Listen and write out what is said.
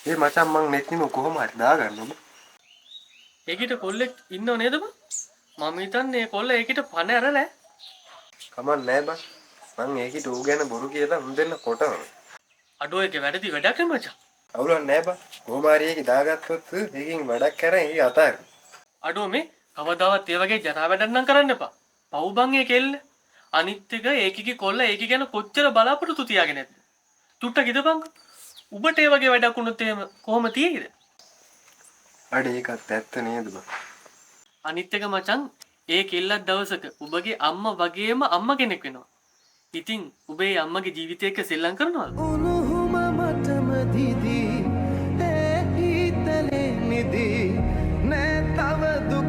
ඒ මචං මං නෙට් නිම කොහොම හරි දාගන්න ඔබ. ඒකිට කොල්ලෙක් ඉන්නව නේද බං? මම හිතන්නේ කොල්ල ඒකිට පණ ඇරලා. කමක් නෑ බං. මං ඒකිට ඌ ගැන බොරු කියලා උන් දෙන්න කොටනවා. අඩෝ ඒක වැඩි වැඩක් නේ මචං. අවුලක් නෑ බං. කොහොම හරි ඒක දාගත්තොත් ඒකෙන් වැඩක් කරන් ඒක අතාරින්න. අඩෝ මේ කවදාවත් ඒ වගේ ජනා වැඩක් නම් කරන්න එපා. පව් බං ඒ කෙල්ල. අනිත් එක ඒකිගේ කොල්ල ඒක ගැන කොච්චර බලාපොරොත්තු තියාගෙන නැද්ද? චුට්ටක් ඉදපන්. උඹට ඒ වගේ වැඩක් වුණොත් එහෙම කොහොම තියෙයිද? අඩේ ඒකත් ඇත්ත නේද බං. අනිත් එක මචං ඒ කෙල්ලක් දවසක ඔබගේ අම්මා වගේම අම්මා කෙනෙක් වෙනවා. ඉතින් ඔබේ අම්මගේ ජීවිතය එක්ක සෙල්ලම් කරනවද? උණුහුම මටම දිදී ඒ හිතලේ නිදී නෑ තව දුක